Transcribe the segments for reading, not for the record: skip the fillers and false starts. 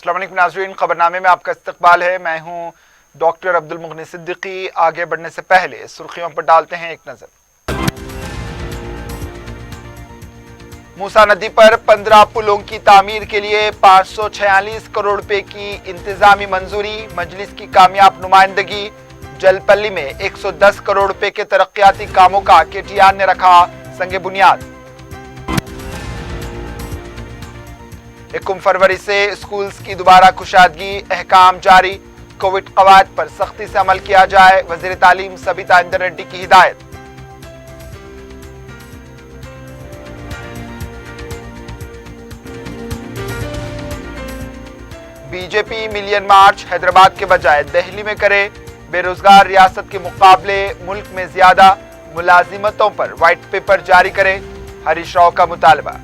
السلام علیکم ناظرین، خبرنامے میں آپ کا استقبال ہے۔ میں ہوں ڈاکٹر عبدالمغنی صدیقی۔ آگے بڑھنے سے پہلے سرخیوں پر ڈالتے ہیں ایک نظر۔ موسیٰ ندی پر 15 پلوں کی تعمیر کے لیے 546 کروڑ روپے کی انتظامی منظوری، مجلس کی کامیاب نمائندگی۔ جل پلی میں 110 کروڑ روپے کے ترقیاتی کاموں کا کے ٹی آر نے رکھا سنگ بنیاد۔ 1 فروری سے اسکولز کی دوبارہ کشادگی، احکام جاری۔ کووڈ قواعد پر سختی سے عمل کیا جائے، وزیر تعلیم سبیتا اندر ریڈی کی ہدایت۔ بی جے پی ملین مارچ حیدرآباد کے بجائے دہلی میں کرے، بے روزگار ریاست کے مقابلے ملک میں زیادہ ملازمتوں پر وائٹ پیپر جاری کرے، ہریش راؤ کا مطالبہ۔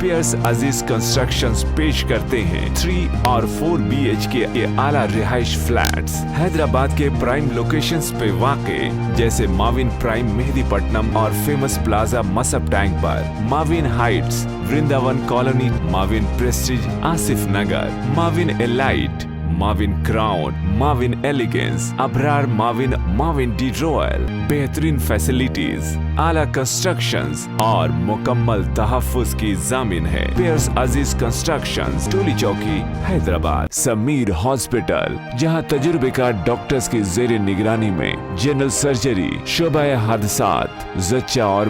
پیئرس عزیز کنسٹرکشنز پیش کرتے ہیں 3 اور 4 BHK کے اعلیٰ رہائش فلیٹس حیدرآباد کے پرائم لوکیشنز پہ واقع، جیسے ماوین پرائم مہدی پٹنم اور فیمس پلازا مصب ٹینک پر، Mavin heights Vrindavan colony, Mavin prestige Asif Nagar, Mavin elite, Mavin crown, Mavin elegance, Abrar Mavin, Mavin de royal, بہترین فیسلٹیز، اعلیٰ کنسٹرکشنز اور مکمل تحفظ کی ضامن ہے۔ پیئرس عزیز کنسٹرکشنز، ٹولی چوکی، حیدرآباد۔ سمیر ہاسپٹل، جہاں تجربے کار ڈاکٹرز کی زیر نگرانی میں جنرل سرجری، شعبہ حادثات، زچہ اور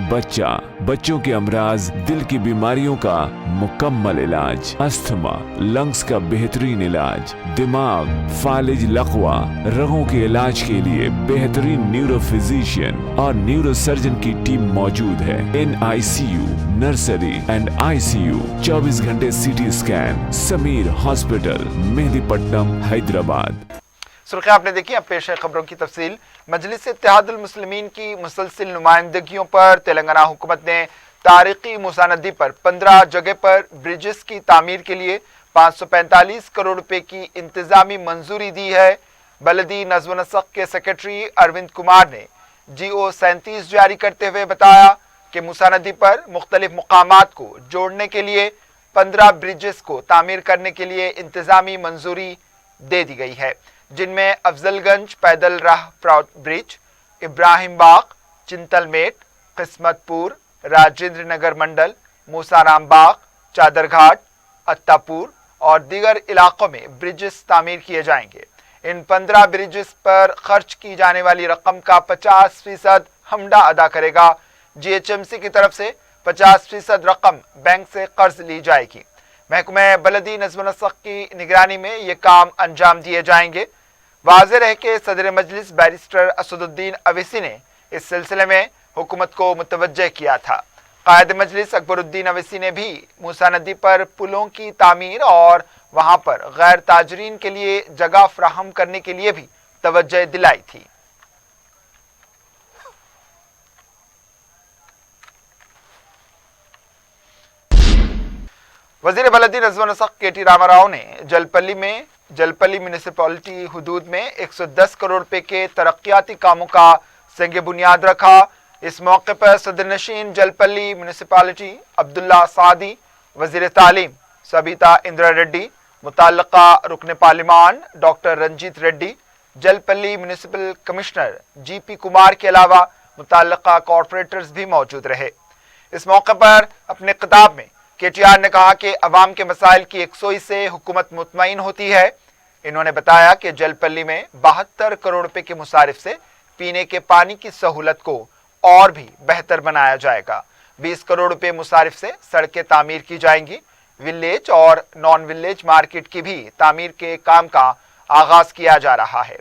بچوں کے امراض، دل کی بیماریوں کا مکمل علاج، استھما، لنگز کا بہترین علاج، دماغ، فالج لقوہ، رگوں کے علاج کے لیے بہترین نیورو فزیشین اور نیورو سرجن کی ٹیم موجود ہے۔ NICU، نرسری اینڈ ICU، 24 گھنٹے CT اسکین۔ سمیر ہاسپٹل، مہدی پٹنم، حیدرآباد۔ سرخیاں آپ نے دیکھی، اب پیش ہے خبروں کی تفصیل۔ مجلس اتحاد المسلمین کی مسلسل نمائندگیوں پر تلنگانہ حکومت نے تاریخی موسیٰ ندی پر 15 جگہ پر برجز کی تعمیر کے لیے 545 کروڑ روپے کی انتظامی منظوری دی ہے۔ بلدی نظم و نسق کے سیکرٹری اروند کمار نے GO 37 جاری کرتے ہوئے بتایا کہ موسیٰ ندی پر مختلف مقامات کو جوڑنے کے لیے 15 برجز کو تعمیر کرنے کے لیے انتظامی منظوری دے دی گئی ہے، جن میں افضل گنج پیدل راہ برج، ابراہیم باغ، چنتل میٹ، قسمت پور، راجندر نگر منڈل، موسیٰ رام باغ، چادر گھاٹ، اتاپور اور دیگر علاقوں میں برجز تعمیر کیے جائیں گے۔ ان 15 برجز پر خرچ کی جانے والی رقم کا 50% ہمڈا ادا کرے گا۔ GHMC کی طرف سے 50% رقم بینک سے قرض لی جائے گی۔ محکمہ بلدی نظم و نسق کی نگرانی میں یہ کام انجام دیے جائیں گے۔ واضح رہے کہ صدر مجلس بیرسٹر اسد الدین اویسی نے اس سلسلے میں حکومت کو متوجہ کیا تھا۔ قائد مجلس اکبر الدین اویسی نے بھی موسیٰ ندی پر پلوں کی تعمیر اور وہاں پر غیر تاجرین کے لیے جگہ فراہم کرنے کے لیے بھی توجہ دلائی تھی۔ وزیر بلدی نظم و نسق KT راما راؤ نے جل پلی میونسپلٹی حدود میں 110 کروڑ روپے کے ترقیاتی کاموں کا سنگ بنیاد رکھا۔ اس موقع پر صدر نشین جل پلی میونسپلٹی عبداللہ سعدی، وزیر تعلیم سبیتا اندرا ریڈی، متعلقہ رکن پارلیمان ڈاکٹر رنجیت ریڈی، جل پلی میونسپل کمشنر GP کمار کے علاوہ متعلقہ کارپوریٹرز بھی موجود رہے۔ اس موقع پر اپنے خطاب میں KTR نے کہا کہ عوام کے مسائل کی یکسوئی سے حکومت مطمئن ہوتی ہے۔ انہوں نے بتایا کہ جل پلی میں 72 کروڑ روپے کے مصارف سے پینے کے پانی کی سہولت کو اور بھی بہتر بنایا جائے گا۔ 20 کروڑ روپے مصارف سے سڑکیں تعمیر کی جائیں گی۔ ولیج اور نان ولیج مارکیٹ کی بھی تعمیر کے کام کا آغاز کیا جا رہا ہے۔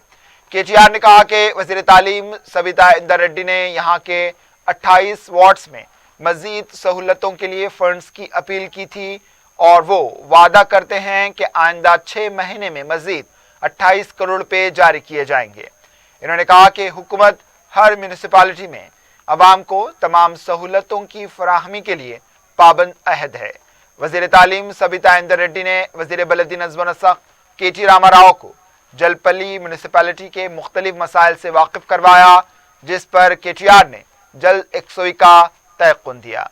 KTR نے کہا کہ وزیر تعلیم سبیتا اندر ریڈی نے یہاں کے 28 وارڈز میں مزید سہولتوں کے لیے فنڈز کی اپیل کی تھی اور وہ وعدہ کرتے ہیں کہ آئندہ 6 مہینے میں مزید 28 کروڑ روپے جاری کیے جائیں گے۔ انہوں نے کہا کہ حکومت ہر میونسپلٹی میں عوام کو تمام سہولتوں کی فراہمی کے لیے پابند عہد ہے۔ وزیر تعلیم سبیتا اندر ریڈی نے وزیر بلدی نظم و نسق KT راما راؤ کو جل پلی میونسپلٹی کے مختلف مسائل سے واقف کروایا، جس پر KTR نے جلد یکسوئی کا تیقن دیا۔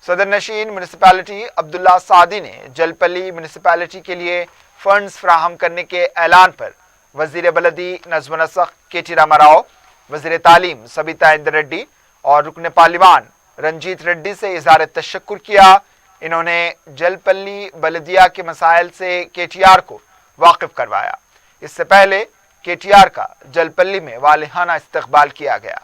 सदर नशीन म्यूनिसिपैलिटी अब्दुल्ला सादी ने जलपल्ली म्यूनिसिपैलिटी के लिए फंड्स फराहम करने के ऐलान पर वजीर बलदी नज़्म नसख केटी रामाराव, वजीर तालीम सबिता इंद्र रेड्डी और रुकन पार्लिमान रंजीत रेड्डी से इजहार तशक्कुर किया। इन्होंने जलपल्ली बलदिया के मसाइल से केटीआर को वाकिफ करवाया। इससे पहले केटीआर का जलपल्ली में वालिहाना इस्तकबाल किया गया।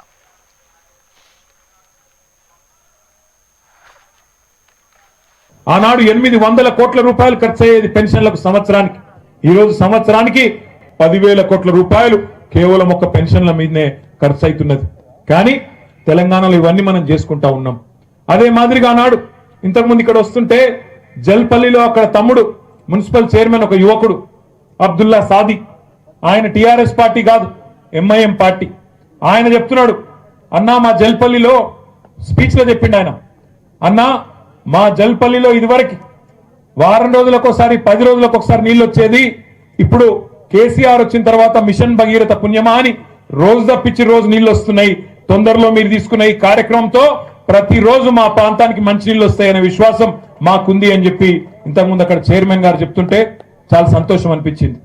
ఆనాడు 800 కోట్ల రూపాయలు ఖర్చు అయ్యేది పెన్షన్లకు సంవత్సరానికి. ఈ రోజు సంవత్సరానికి 10,000 కోట్ల రూపాయలు కేవలం ఒక పెన్షన్ల మీదనే ఖర్చు అవుతున్నది. కానీ తెలంగాణలో ఇవన్నీ మనం చేసుకుంటా ఉన్నాం. అదే మాదిరిగా ఆనాడు ఇంతకుముందు ఇక్కడ వస్తుంటే జల్పల్లిలో అక్కడ తమ్ముడు మున్సిపల్ చైర్మన్ ఒక యువకుడు అబ్దుల్లా సాది, ఆయన టిఆర్ఎస్ పార్టీ కాదు, ఎంఐఎం పార్టీ. ఆయన చెప్తున్నాడు, అన్నా మా జల్పల్లిలో స్పీచ్ లో చెప్పిండు ఆయన, అన్నా మా జల్పల్లిలో ఇదివరకు వారం రోజులకు ఒకసారి 10 రోజులకు ఒకసారి నీళ్ళు వచ్చేది, ఇప్పుడు కేసీఆర్ వచ్చిన తర్వాత మిషన్ భగీరథ పుణ్యమా అని రోజు తప్పించి రోజు నీళ్ళు వస్తున్నాయి. తొందరలో మీరు తీసుకున్న ఈ కార్యక్రమంతో ప్రతిరోజు మా ప్రాంతానికి మంచి నీళ్ళు వస్తాయనే విశ్వాసం మాకుంది అని చెప్పి ఇంతకుముందు అక్కడ చైర్మన్ గారు చెప్తుంటే చాలా సంతోషం అనిపించింది.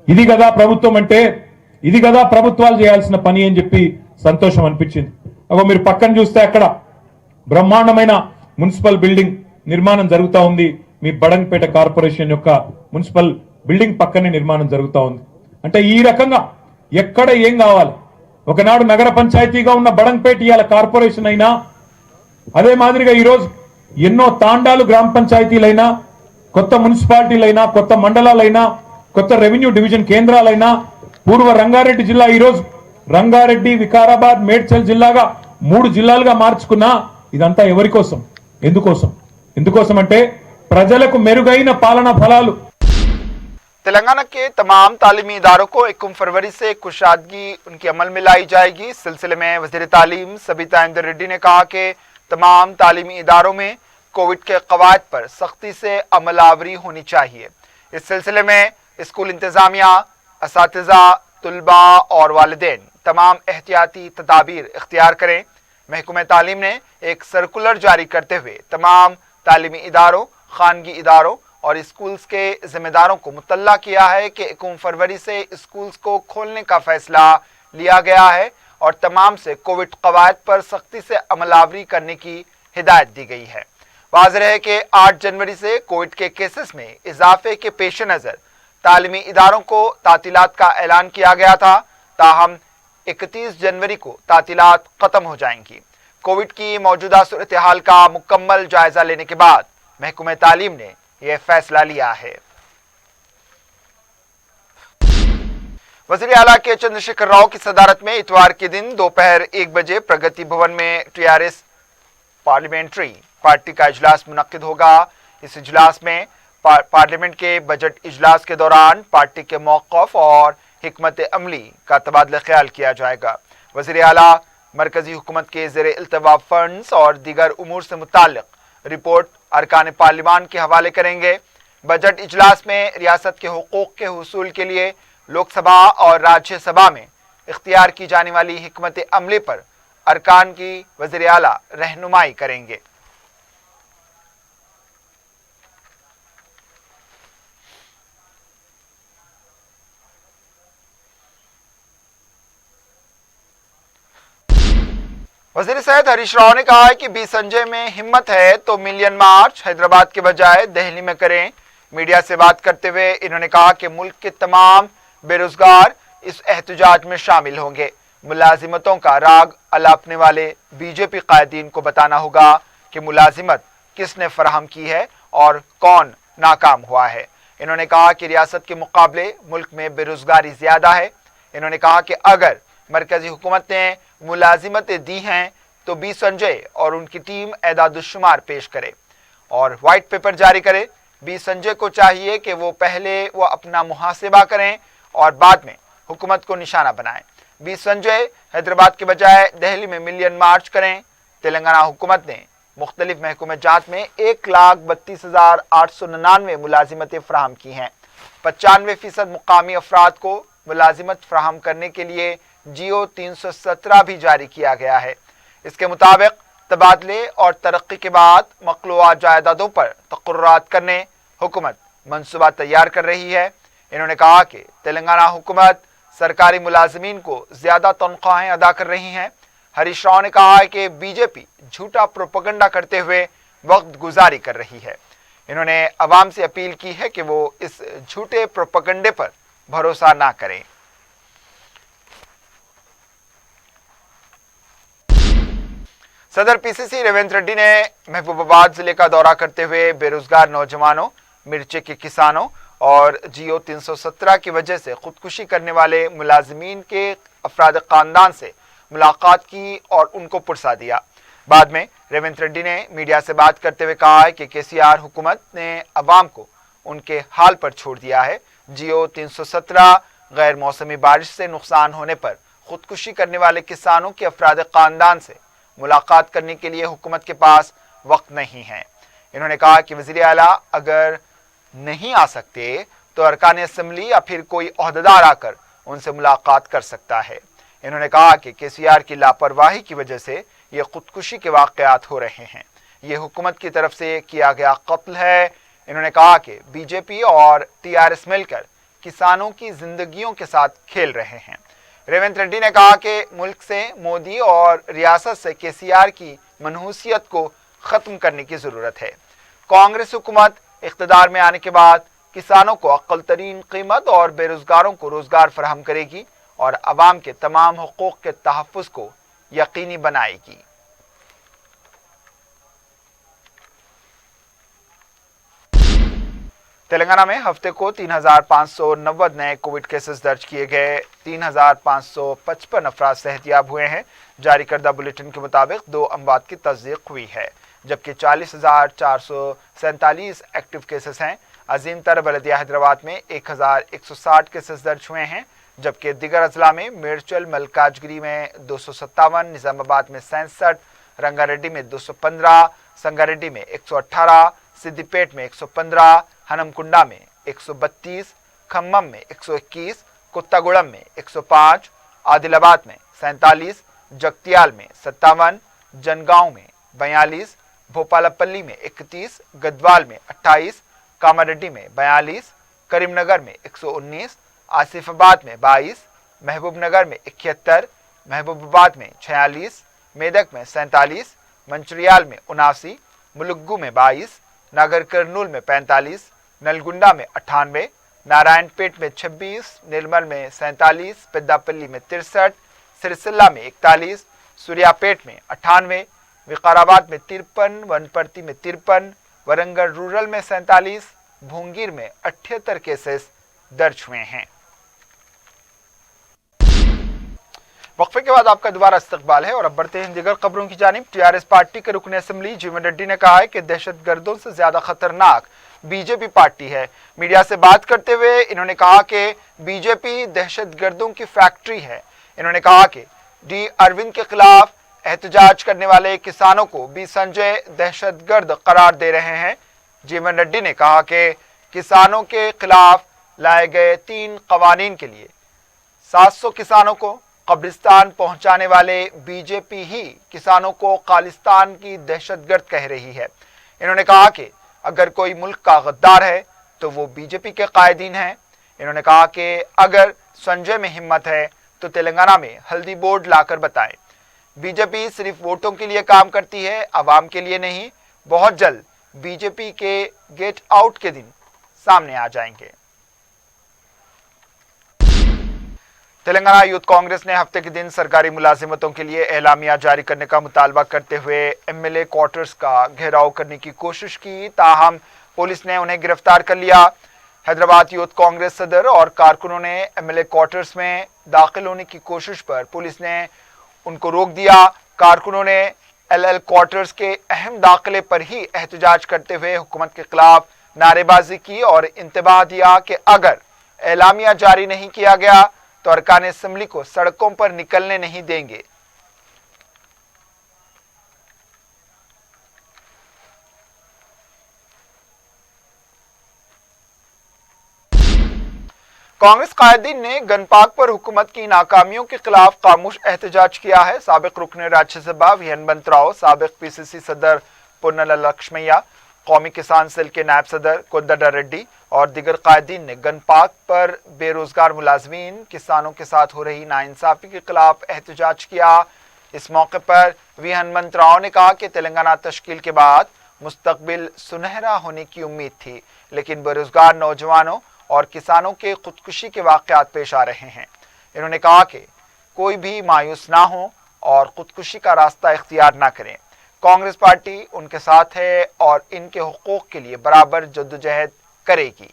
ఇది కదా ప్రభుత్వం అంటే, ఇది కదా ప్రభుత్వాలు చేయాల్సిన పని అని చెప్పి సంతోషం అనిపించింది. అగో మీరు పక్కన చూస్తే అక్కడ బ్రహ్మాండమైన మున్సిపల్ బిల్డింగ్ నిర్మాణం జరుగుతూ ఉంది. మీ బడంగపేట కార్పొరేషన్ యొక్క మున్సిపల్ బిల్డింగ్ పక్కనే నిర్మాణం జరుగుతూ ఉంది. అంటే ఈ రకంగా ఎక్కడ ఏం కావాలి, ఒకనాడు నగర పంచాయతీగా ఉన్న బడంగపేట ఇవాళ కార్పొరేషన్ అయినా, అదే మాదిరిగా ఈరోజు ఎన్నో తాండాలు గ్రామ పంచాయతీలైనా, కొత్త మున్సిపాలిటీలైనా, కొత్త మండలాలైనా, కొత్త రెవెన్యూ డివిజన్ కేంద్రాలైనా, పూర్వ రంగారెడ్డి జిల్లా ఈరోజు రంగారెడ్డి, వికారాబాద్, మేడ్చల్ జిల్లాగా 3 జిల్లాలుగా మార్చుకున్నా ఇదంతా ఎవరి కోసం, ఎందుకోసం అంటే ప్రజలకు మెరుగైన పాలనా ఫలాలు. तेलंगाना के तमाम तालीमी इदारों को 1 फरवरी से कुशादगी उनके अमल में लाई जाएगी। इस सिलसिले में वज़ीर तालीम सबिता इंद्र रेड्डी ने कहा कि तमाम तालीमी इदारों में कोविड के कवायद पर सख्ती से अमलावरी होनी चाहिए। इस सिलसिले में स्कूल इंतजामिया, असातिज़ा, तुलबा और वालिदैन तमाम एहतियाती तदाबीर इख्तियार करें। महकमे तालीम ने एक सर्कुलर जारी करते हुए तमाम तालीमी इदारों, खानगी इदारों और स्कूल्स के जिम्मेदारों को मुतल्ला किया है कि 1 फरवरी से स्कूल्स को खोलने का फैसला लिया गया है और तमाम से कोविड कवायद पर सख्ती से अमलावरी करने की हिदायत दी गई है। वाज़ेह है कि 8 जनवरी से कोविड के केसेस में इजाफे के पेश नज़र तालीमी इदारों को तातीलात का ऐलान किया गया था, ताहम 31 जनवरी को तातीलात ख़त्म हो जाएंगी। कोविड की मौजूदा सूरत हाल का मुकम्मल जायजा लेने के बाद महकमे तालीम ने यह फैसला लिया है। वज़ीर आला के चंद्रशेखर राव की सदारत में इतवार के दिन दोपहर 1 बजे प्रगति भवन में टीआरएस पार्लियामेंट्री पार्टी का इजलास मुनक्किद होगा। इस इजलास में पार्लियामेंट के बजट इजलास के दौरान पार्टी के मौक़िफ़ और हिकमत अमली का तबादला ख्याल किया जाएगा। वज़ीर आला मरकजी हुकूमत के ज़ेर इल्तवा फंड्स और दीगर उमूर से मुताल्लिक़ रिपोर्ट अरकान पार्लिमान के हवाले करेंगे। बजट इजलास में रियासत के हुकूक के हुसूल के लिए लोकसभा और राज्यसभा में इख्तियार की जाने वाली हिकमत अमली पर अरकान की वज़ीर आला रहनुमाई करेंगे। वज़ीर सेहत हरीश राव ने कहा है कि बी संजय में हिम्मत है तो मिलियन मार्च हैदराबाद के बजाय दिल्ली में करें। मीडिया से बात करते हुए इन्होंने कहा कि मुल्क के तमाम बेरोजगार इस एहतजाज में शामिल होंगे। मुलाजिमतों का राग अलापने वाले बीजेपी कायदीन को बताना होगा कि मुलाजिमत किसने फराहम की है और कौन नाकाम हुआ है। इन्होंने कहा कि रियासत के मुकाबले मुल्क में बेरोजगारी ज़्यादा है। इन्होंने कहा कि अगर मरकजी हुकूमत ने मुलाजिमतें दी हैं तो बी संजय और उनकी टीम एदादुश्शुमार पेश करे और वाइट पेपर जारी करे। बी संजय को चाहिए कि वो पहले अपना मुहासिबा करें और बाद में हुकूमत को निशाना बनाएं। बी संजय हैदराबाद के बजाय दिल्ली में मिलियन मार्च करें। तेलंगाना हुकूमत ने मुख्तलिफ महकमे जात में 1,32,899 मुलाजिमतें फराहम की हैं। 95% मुकामी अफराद को मुलाजिमत फराहम करने के लिए जियो 317 भी जारी किया गया है। इसके मुताबिक तबादले और तरक्की के बाद मखलूआ जायदादों पर तकर्रुरात करने हुकूमत मंसूबा तैयार कर रही है। इन्होंने कहा कि तेलंगाना हुकूमत सरकारी मुलाजमीन को ज्यादा तनख्वाहें अदा कर रही हैं। हरीश राव ने कहा है कि बीजेपी झूठा प्रोपेगेंडा करते हुए वक्त गुजारी कर रही है। इन्होंने अवाम से अपील की है कि वो इस झूठे प्रोपेगेंडे पर भरोसा ना करें। सदर पीसीसी रेवंत रेड्डी ने महबूबाबाद जिले का दौरा करते हुए बेरोजगार नौजवानों, मिर्ची के किसानों और जियो 317 की वजह से खुदकुशी करने वाले मुलाजमीन के अफराद खानदान से मुलाकात की और उनको पुरसा दिया। बाद में रेवंत रेड्डी ने मीडिया से बात करते हुए कहा है कि केसीआर हुकूमत ने अवाम को उनके हाल पर छोड़ दिया है। जियो 317 गैर मौसमी बारिश से नुकसान होने पर खुदकुशी करने वाले किसानों के अफराद खानदान से मुलाकात करने के लिए हुकूमत के पास वक्त नहीं है। इन्होंने कहा कि वज़ीर आला अगर नहीं आ सकते तो अरकान असेंबली या फिर कोई ओहदेदार आकर उनसे मुलाकात कर सकता है। इन्होंने कहा कि केसीआर की लापरवाही की वजह से ये खुदकुशी के वाक़यात हो रहे हैं। ये हुकूमत की तरफ से किया गया कत्ल है। इन्होंने कहा कि बीजेपी और टीआरएस मिलकर किसानों की जिंदगियों के साथ खेल रहे हैं। रेवंत रेड्डी ने कहा कि मुल्क से मोदी और रियासत से केसीआर की मनहूसियत को खत्म करने की जरूरत है। कांग्रेस हुकूमत इख्तिदार में आने के बाद किसानों को अक्ल तरीन कीमत और बेरोजगारों को रोजगार फराहम करेगी और अवाम के तमाम हुकूक के तहफ़्फ़ुज़ को यकीनी बनाएगी। तेलंगाना में हफ्ते को 3,590 नए कोविड केसेस दर्ज किए गए। 3,555 अफराद सेहतियाब हुए हैं। जारी करदा बुलेटिन के मुताबिक 2 अमवात की तस्दीक हुई है, जबकि 40,447 एक्टिव केसेस हैं। अजीम तर बलदिया हैदराबाद में 1,160 केसेस दर्ज हुए हैं, जबकि दिगर अजला में मेरचल मलकाजगिरी में 257, निजामाबाद में 67, रंगारेड्डी में 215, संगारेड्डी में 118, सिद्दीपेट में 115, हनमकुंडा में 132, खम्मम में 121, कुत्तागुड़म में 105, आदिलाबाद में 47, जगतियाल में 57, जनगांव में 42, भोपालपल्ली में 31, गदवाल में 28, कामारेड्डी में 42, करीमनगर में 119, आसिफाबाद में 22, महबूबनगर में 71, महबूबाबाद में 46, मेदक में 47, मंचरियाल में 79, मुलुगू में 22, नागर कर्नूल में 45, नलगुंडा में 98, नारायणपेट में 26, निर्मल में 47, पेद्दापल्ली में 63, सिरसिल्ला में 41, सूर्यापेट में 98, विकाराबाद में 53, वनपर्ती में 53, वरंगल रूरल में 47, भूंगीर में 78 केसेस दर्ज हुए हैं। वक्फे के बाद आपका दोबारा इस्तकबाल है और अब बढ़ते हैं दीगर खबरों की जानिब। टीआरएस पार्टी के रुकन असेंबली जीवन रेड्डी ने कहा है कि दहशतगर्दों से ज्यादा खतरनाक बीजेपी पार्टी है। मीडिया से बात करते हुए इन्होंने कहा कि बीजेपी दहशतगर्दों की फैक्ट्री है। इन्होंने कहा कि डी अरविंद के खिलाफ एहतजाज करने वाले किसानों को बी संजय दहशतगर्द करार दे रहे हैं। जीवन रेड्डी ने कहा कि किसानों के खिलाफ लाए गए 3 कवानीन के लिए 700 किसानों को कब्रिस्तान पहुंचाने वाले बीजेपी ही किसानों को खालिस्तान की दहशतगर्द कह रही है। इन्होंने कहा कि अगर कोई मुल्क का गद्दार है तो वो बीजेपी के कायदीन हैं। इन्होंने कहा कि अगर संजय में हिम्मत है तो तेलंगाना में हल्दी बोर्ड लाकर बताएं। बीजेपी सिर्फ वोटों के लिए काम करती है, आवाम के लिए नहीं। बहुत जल्द बीजेपी के गेट आउट के दिन सामने आ जाएंगे। तेलंगाना यूथ कांग्रेस ने हफ्ते के दिन सरकारी मुलाजिमतों के लिए एलामिया जारी करने का मुतालबा करते हुए एमएलए क्वार्टर्स का घेराव करने की कोशिश की, ताहम पुलिस ने उन्हें गिरफ्तार कर लिया। हैदराबाद यूथ कांग्रेस सदर और कारकुनों ने एमएलए क्वार्टर्स में दाखिल होने की कोशिश पर पुलिस ने उनको रोक दिया। कारकुनों ने एलएल क्वार्टर्स के अहम दाखिले पर ही एहतजाज करते हुए हुकूमत के खिलाफ नारेबाजी की और इंतबाह दिया कि अगर एलामिया जारी नहीं किया गया तो अरकान असेंबली को सड़कों पर निकलने नहीं देंगे। कांग्रेस कायदीन ने गनपाक पर हुकूमत की नाकामियों के खिलाफ खामोश एहतजाज किया है। साबिक रुकन राज्यसभा वी हनुमंतराव, साबिक पीसीसी सदर पुन्नला लक्ष्मैया, कौमी किसान सेल के नायब सदर कोदड्डा रेड्डी और दीगर कायदीन ने गनपाक पर बेरोजगार मुलाजमीन, किसानों के साथ हो रही नाइंसाफी के खिलाफ एहतजाज किया। इस मौके पर वी हनुमंतराव ने कहा कि तेलंगाना तश्कील के बाद मुस्तकबिल सुनहरा होने की उम्मीद थी, लेकिन बेरोजगार नौजवानों और किसानों के खुदकुशी के वाकयात पेश आ रहे हैं। इन्होंने कहा कि कोई भी मायूस ना हो और खुदकुशी का रास्ता इख्तियार ना करें। कांग्रेस पार्टी उनके साथ है और इनके हुकूक के लिए बराबर जद्दोजहद करेगी।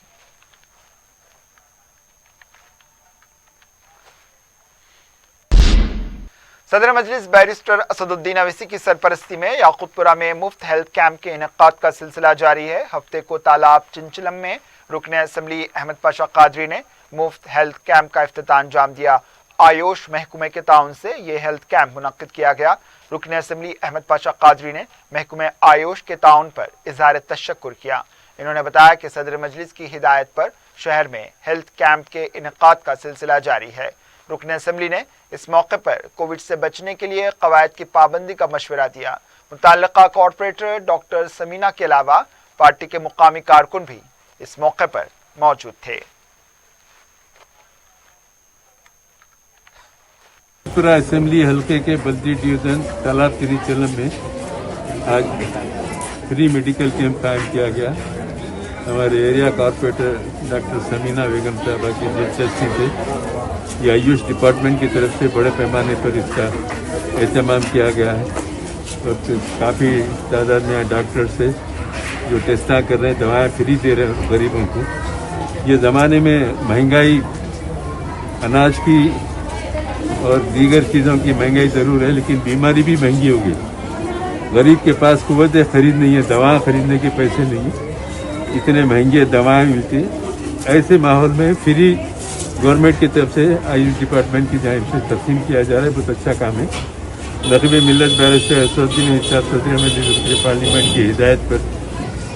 सदर मजलिस बैरिस्टर असदुद्दीन अवैसी की सरपरस्ती में याकूतपुरा में मुफ्त हेल्थ कैंप के इनेकाद का सिलसिला जारी है। हफ्ते को तालाब चिंचलम में रुकन असम्बली अहमद पाशा कादरी ने मुफ्त हेल्थ कैंप का इफ्तिताह अंजाम दिया। आयुष महकमे के ताउन से ये हेल्थ कैंप मुनक्किद किया गया। रुकन असम्बली अहमद पाशा कादरी ने महकमे आयुष के ताउन पर इजहार तशक्कुर किया। इन्होंने बताया कि सदर मजलिस की हिदायत पर शहर में हेल्थ कैंप के इनेकाद का सिलसिला जारी है। रुकन असम्बली ने इस मौके पर कोविड से बचने के लिए कवायद की पाबंदी का मशवरा दिया। मुतल्लिका कॉर्पोरेटर डॉक्टर समीना के अलावा पार्टी के मुकामी कारकुन भी इस मौके पर मौजूद थे। पूरा असेंबली हल्के के बल्दी डिवीजन तालाब तिरुचलम में आज फ्री मेडिकल कैंप कायम किया गया। हमारे एरिया कॉर्पोरेटर डॉक्टर समीना बेगम साहबा की दिलचस्पी से ये आयुष डिपार्टमेंट की तरफ से बड़े पैमाने पर इसका एहतमाम किया गया है और काफ़ी तादाद में डॉक्टर से जो टेस्टा कर रहे हैं, दवाएं फ्री दे रहे हैं गरीबों को। ये ज़माने में महंगाई, अनाज की और दीगर चीज़ों की महंगाई ज़रूर है, लेकिन बीमारी भी महंगी हो गई। गरीब के पास कुव्वत खरीद नहीं है, दवा खरीदने के पैसे नहीं है, इतने महंगे दवाएं मिलती है। ऐसे माहौल में फ्री गवर्नमेंट की तरफ से आयुष डिपार्टमेंट की जानिब से तकसीम किया जा रहा है। बहुत अच्छा काम है। नक़ीब मिल्लत बैरिस्टर असदुद्दीन इरशाद सदर मजलिस पार्लियामेंट की हिदायत पर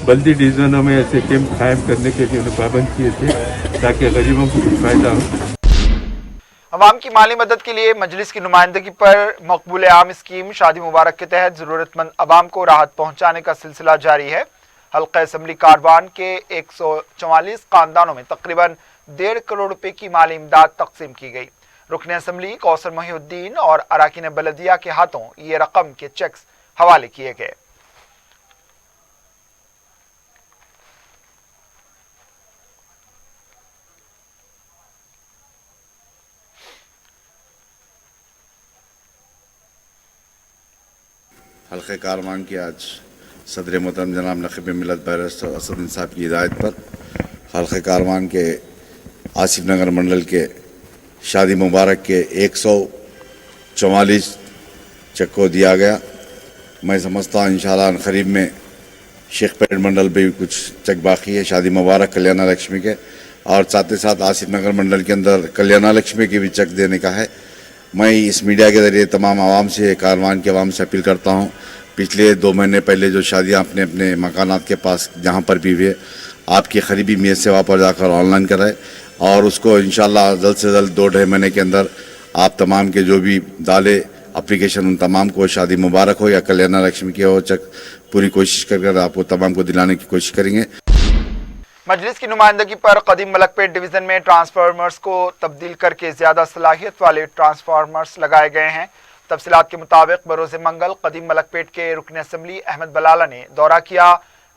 बल्दी डिवीजनों में ऐसे कैंप कायम करने के लिए उन्हें पाबंद किए थे ताकि गरीबों को कुछ फायदा हो। अवाम की माली मदद के लिए मजलिस की नुमाइंदगी पर मकबूल आम स्कीम शादी मुबारक के तहत ज़रूरतमंद अवाम को राहत पहुँचाने का सिलसिला जारी है। हल्का असम्बली कारवान के 144 खानदानों में तकरीबन 1.5 करोड़ रुपए की माली इमदाद तकसीम की गई। रुकन असम्बली कौसर मोहिउद्दीन और अराकीन बलदिया के हाथों ये रकम के चेक्स हवाले किए गए। हल्के कारवान की आज सदर मोहतरम जनाब नक़ीब मिल्लत बैरिस्टर असदुद्दीन साहब की हिदायत पर हल्के कारवान के आसिफ नगर मंडल के शादी मुबारक के 144 चेक को दिया गया। मैं समझता हूँ इंशाअल्लाह करीब में शेख पेट मंडल पे भी कुछ चेक बाकी है शादी मुबारक कल्याणा लक्ष्मी के, और साथ ही साथ आसिफ नगर मंडल के अंदर कल्याणा लक्ष्मी के भी चेक देने का है। मैं इस मीडिया के ज़रिए तमाम आवाम से, कारवान के आवाम से अपील करता हूँ, पिछले 2 महीने पहले जो शादियाँ अपने अपने मकानात के पास जहाँ पर भी हुए, आपकी करीबी मेज़ सेवा पर जाकर ऑनलाइन कराएं और उसको इंशाअल्लाह जल्द से जल्द 2-2.5 महीने के अंदर आप तमाम के जो भी डाले एप्लीकेशन उन तमाम को शादी मुबारक हो या कल्याणा लक्ष्मी की हो चेक पूरी कोशिश कर आपको तमाम को दिलाने की कोशिश करेंगे। मजलिस की नुमाइंदगी पर कदीम मलकपेट डिवीजन में ट्रांसफार्मर्स को तब्दील करके ज्यादा सलाहियत वाले ट्रांसफार्मर्स लगाए गए हैं। तफसीलात के मुताबिक बरोज़ मंगल कदीम मलकपेट के रुकन असम्बली अहमद बलाला ने दौरा किया।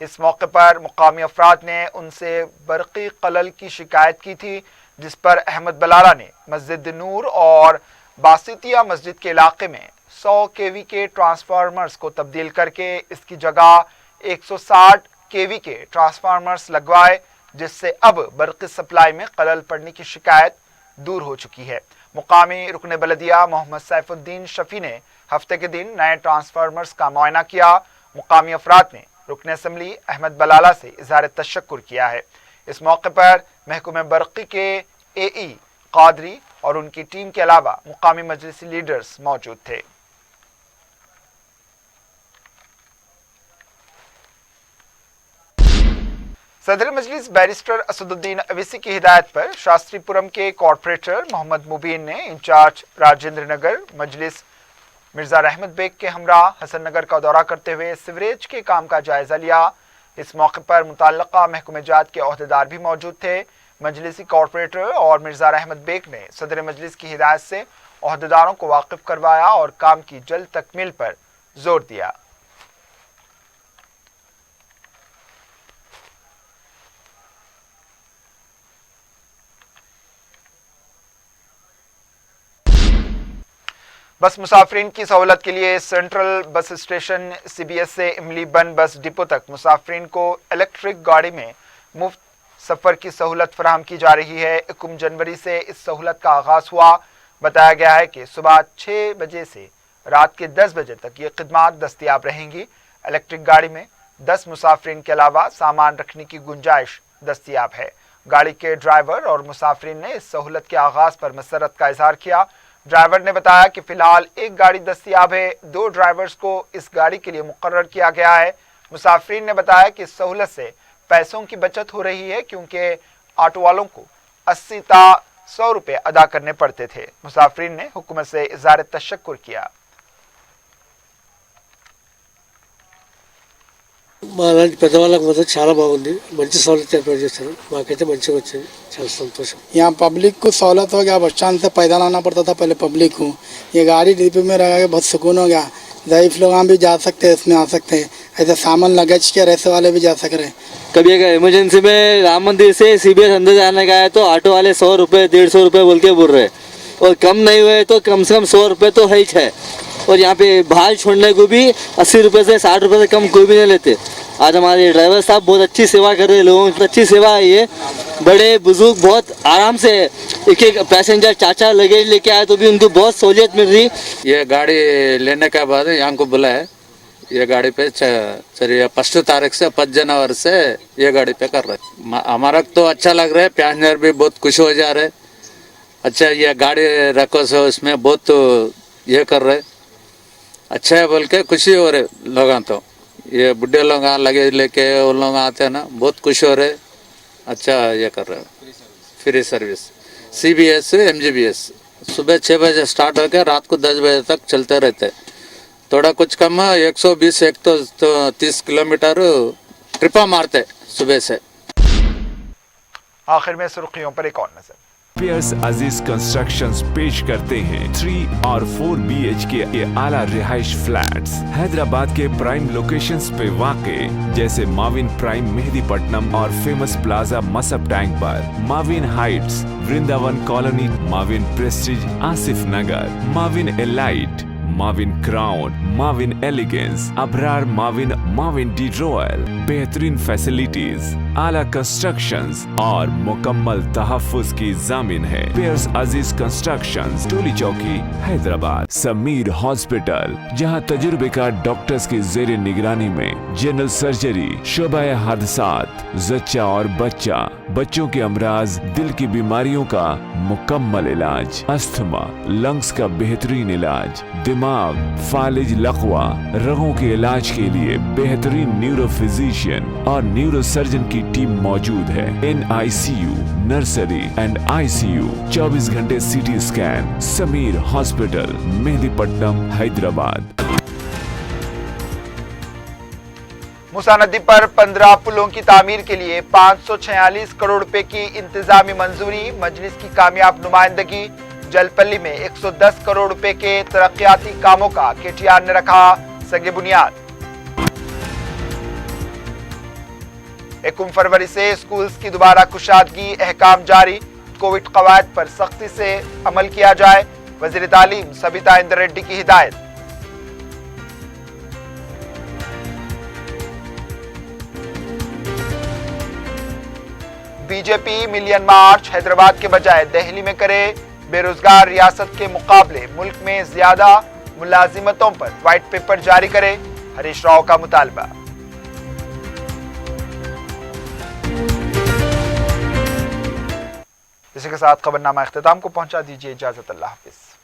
इस मौके पर मुकामी अफराद ने उनसे बरक़ी खलल की शिकायत की थी, जिस पर अहमद बलाला ने मस्जिद नूर और बासितिया मस्जिद के इलाके में 100 केवी के ट्रांसफार्मर्स को तब्दील करके इसकी जगह 160 केवी के ट्रांसफार्मर्स लगवाए, जिससे अब बरक़ी सप्लाई में खलल पड़ने की शिकायत दूर हो चुकी है। मुकामी रुकन बलदिया मोहम्मद सैफुद्दीन शफी ने हफ्ते के दिन नए ट्रांसफार्मर्स का मुआयना किया। मुकामी अफराद ने रुकन असम्बली अहमद बलाला से इजहार तशक्कुर किया है। इस मौके पर महकमे बरक़ी के AE कादरी और उनकी टीम के अलावा मुकामी मजलिसी लीडर्स मौजूद थे। सदर मजलिस बैरिस्टर असदुद्दीन अवीसी की हिदायत पर शास्त्रीपुरम के कॉरपोरेटर मोहम्मद मुबीन ने इंचार्ज राजेंद्र नगर मजलिस मिर्जा रहमत बेग के हमरा हसन नगर का दौरा करते हुए सीवरेज के काम का जायजा लिया। इस मौके पर मुतल्लका महकमे जात के ओहदेदार भी मौजूद थे। मजलिसी कॉरपोरेटर और मिर्जा रहमत बेग ने सदर मजलिस की हिदायत से ओहदेदारों को वाकिफ करवाया और काम की जल्द तकमील पर जोर दिया। बस मुसाफिरीन की सहूलत के लिए सेंट्रल बस स्टेशन CBS से इमली बन बस डिपो तक मुसाफिरीन को इलेक्ट्रिक गाड़ी में मुफ्त सफ़र की सहूलत फराहम की जा रही है। 1 जनवरी से इस सहूलत का आगाज़ हुआ। बताया गया है कि सुबह 6 बजे से रात के 10 बजे तक ये खिदमात दस्तियाब रहेंगी। इलेक्ट्रिक गाड़ी में 10 मुसाफिरीन के अलावा सामान रखने की गुंजाइश दस्तियाब है। गाड़ी के ड्राइवर और मुसाफिरीन ने इस सहूलत के आगाज़ पर मसरत का इजहार किया। ड्राइवर ने बताया कि फिलहाल एक गाड़ी दस्तियाब है, 2 ड्राइवर्स को इस गाड़ी के लिए मुकर्रर किया गया है। मुसाफिरीन ने बताया कि इस सहूलत से पैसों की बचत हो रही है क्योंकि ऑटो वालों को 80 ता 100 रुपये अदा करने पड़ते थे। मुसाफिरीन ने हुकूमत से इज़हार तशक्कुर किया। మా లాంటి పెద్దవాళ్ళకి మాత్రం చాలా బాగుంది, మంచి సౌలభ్యం ఏర్పాటు చేశారు, మాకైతే మంచిగా వచ్చింది, చాలా సంతోషం। यहाँ पब्लिक को सहूलत हो गया, बस स्टैंड से पैदल आना पड़ता था पहले पब्लिक को, ये गाड़ी डिपो में रह के बहुत सुकून हो गया। ज़ईफ़ लोग भी जा सकते हैं, इसमें आ सकते हैं, ऐसे सामान लगेज के रहने वाले भी जा सक रहे हैं। कभी अगर इमरजेंसी में राम मंदिर से CBS अंदर जाने का है तो ऑटो वाले 100 रुपये 150 रुपये बोल के बोल रहे, और कम नहीं हुए तो कम से कम 100 रुपये तो है ही है। और यहाँ पे भाल छोड़ने को भी 80 रुपये से 60 रुपये से कम कोई भी नहीं लेते। आज हमारे ड्राइवर साहब बहुत अच्छी सेवा कर रहे हैं, लोगों की अच्छी सेवा है। ये बड़े बुजुर्ग बहुत आराम से एक एक पैसेंजर चाचा लगेज लेके आए तो भी उनको बहुत सहूलियत मिल रही। ये गाड़ी लेने के बाद यहाँ को बोला है, ये गाड़ी पे चलिए 1 तारीख से 5 जनवरी से ये गाड़ी पे कर रहे। हमारा तो अच्छा लग रहा है, पैसेंजर भी बहुत खुश हो जा रहे। अच्छा ये गाड़ी रखो सो इसमें बहुत ये कर रहे, अच्छा है बोल के खुशी हो रहे लोगों। तो ये बुढ़े लोग लगेज लेके वो लोग आते हैं ना, बहुत खुश हो रहे। अच्छा ये कर रहे फ्री सर्विस CBS MGBS सुबह 6 बजे स्टार्ट होकर रात को 10 बजे तक चलते रहते। थोड़ा कुछ कम 120 तो 30 किलोमीटर ट्रिपा मारते सुबह से। आखिर में सुर्खियों पर एक और नजर। पियर्स अजीज कंस्ट्रक्शंस पेश करते हैं 3 और 4 BHK के आला रिहाइश फ्लैट्स हैदराबाद के प्राइम लोकेशंस पे वाक़े जैसे माविन प्राइम मेहदीपट्टनम और फेमस प्लाजा मसब टैंक पर, Mavin heights Vrindavan colony, Mavin prestige Asif Nagar, Mavin elite, Mavin crown, Mavin elegance, Abrar Mavin, Mavin de royal, बेहतरीन फैसिलिटीज, आला कंस्ट्रक्शंस और मुकम्मल तहफ़्फ़ुज़ की ज़ामिन है। पियर्स अजीज कंस्ट्रक्शंस, टोली चौकी, हैदराबाद। समीर हॉस्पिटल, जहां तजुर्बेकार डॉक्टर्स की ज़ेरे निगरानी में जनरल सर्जरी, शोबाए हादसात, जच्चा और बच्चा, बच्चों के अमराज, दिल की बीमारियों का मुकम्मल इलाज, अस्थमा, लंग्स का बेहतरीन इलाज, दिमाग, फालिज, लकवा, रगों के इलाज के लिए बेहतरीन न्यूरो फिजिशियन और न्यूरो सर्जन की टीम मौजूद है। NICU, नर्सरी एंड ICU, 24 घंटे CT scan. Sameer hospital, Mehdipatnam, Hyderabad. Musi नदी पर 15 पुलों की तामीर के लिए 546 करोड़ रुपए की इंतजामी मंजूरी। मजलिस की कामयाब नुमाइंदगी। जलपल्ली में 110 करोड़ रुपए के तरक्याती कामों का KTR ने रखा संगे बुनियाद। 1 फरवरी से स्कूल्स की दोबारा कुशादगी, अहकाम जारी। कोविड कवायद पर सख्ती से अमल किया जाए, वजीर तालीम सबिता इंदर रेड्डी की हिदायत। बीजेपी मिलियन मार्च हैदराबाद के बजाय दिल्ली में करे। बेरोजगार रियासत के मुकाबले मुल्क में ज्यादा मुलाजिमतों पर व्हाइट पेपर जारी करे, हरीश राव का मुतालबा। इसी के साथ खबरनामा इख्तिताम को पहुंचा, दीजिए इजाजत, अल्लाह हाफिज।